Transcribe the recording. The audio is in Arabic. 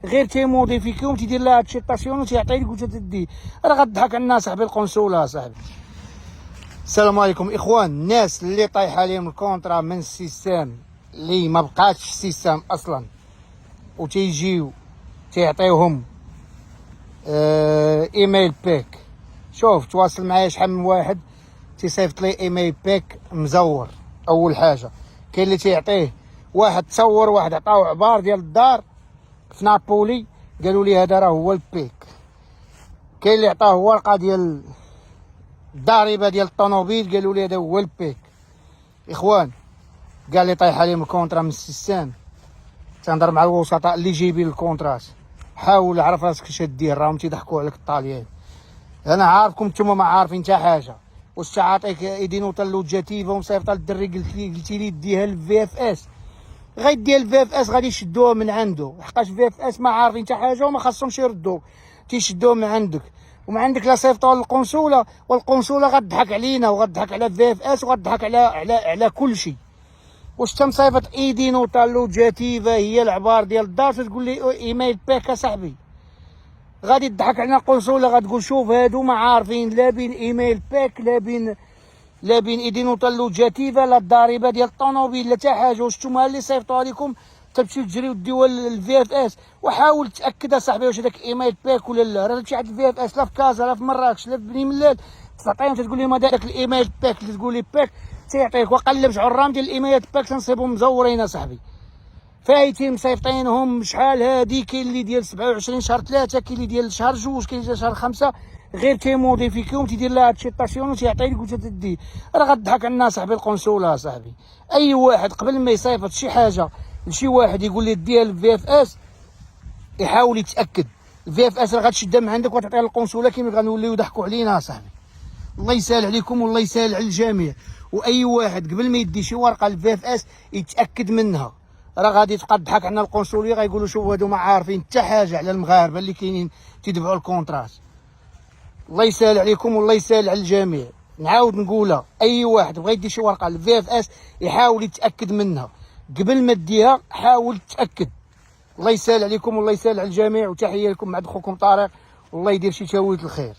غير تيموديفيكيهم تيدير لها تشيطاسيون وتيعطي لك وتدي. راه غضحك على الناس صاحبي القنصله صاحبي. السلام عليكم اخوان. الناس اللي طايحه عليهم الكونطرا من السيستم اللي ما بقاتش السيستم اصلا وتيجيو تيعطيوهم ايميل بيك. شوف تواصل معايا شحال من واحد تيصيفط لي ايميل بيك مزور. اول حاجه كاين اللي تيعطيه واحد تصور واحد عطاو عبار ديال الدار في نابولي قالوا لي هذا راه هو البيك. كاين اللي عطاه ورقه ديال الضريبه ديال الطوموبيل قالوا لي هذا هو البيك. اخوان كاع اللي طايح عليهم الكونطرا من السيستم تنهضر مع الوسطاء اللي جايبين الكونطرات، حاول عرف راسك اش دير، راهم تيضحكوا عليك الطاليين. انا عارفكم نتوما ما عارفين حتى حاجه. واش تعاطيك ايدينوطا لوجاتيفا ومصيفطه للدري قلتي لي ديها للفي اف اس، غيديها للفي اف اس غادي يشدوها من عنده، حقاش في اف اس ما عارفين حتى حاجه وما خاصهمش يردوك، تيشدوها من عندك ومن عندك. لا صيفطوها للقنصله والقنصله غتضحك علينا وغتضحك على في اف اس وغتضحك على كل شيء. واش انت مصيفط ايدينوطا لوجاتيفا هي العبار ديال الدار تقول لي ايميل بيك صاحبي؟ غادي تضحك علينا القنصله، غتقول شوف هادو ما عارفين لا بين ايميل بيك لا بين ايدينوطا لوجاتيفا لا الضريبه ديال الطوموبيل لا حتى حاجه. واش نتوما اللي صيفطوها لكم تمشيو تجريو ديوها للفي اف اس؟ وحاول تاكد اصاحبي واش هذاك ايميل بيك ولا لا. راه تمشي عند الفي اف اس لا في كازا لا في مراكش لا في بني ملال تعطيهم تقول لهم هذاك الايميل بيك اللي تقول لي بيك تيعطيك. وقلب عرام ديال الايميلات بيك تنصيبهم مزورين اصاحبي فايتين مصيفطينهم شحال هادي. كاين اللي ديال 27 شهر 3، كاين اللي ديال شهر 2، كاين اللي ديال شهر 5. غير تيموديفيكيهم تيدير لها تشيطاسيون وتيعطي لك وتدي. راه غضحك على الناس صاحبي القنصله صاحبي. اي واحد قبل ما يصيفط شي حاجه لشي واحد يقول لي ديها للفي اف اس يحاول يتاكد. الفي اف اس راه غتشدها من عندك وتعطيها للقنصله كيما غنوليو يضحكوا علينا صاحبي. الله يسهل عليكم والله يسهل على الجميع. واي واحد قبل ما يدي شي ورقه للفي اف اس يتاكد منها. راه غادي تبقى تضحك عندنا القنصليه غايقولوا شوفوا هادو ما عارفين حتى حاجه على المغاربه اللي كاينين تيدفعوا الكونطرات. الله يسهل عليكم والله يسهل على الجميع. نعاود نقولها، اي واحد بغى يدي شي ورقه للفي اف اس يحاول يتاكد منها قبل ما تديها، حاول تاكد. الله يسهل عليكم والله يسهل على الجميع. وتحيه لكم مع اخوكم طارق، والله يدير شي تاويل الخير.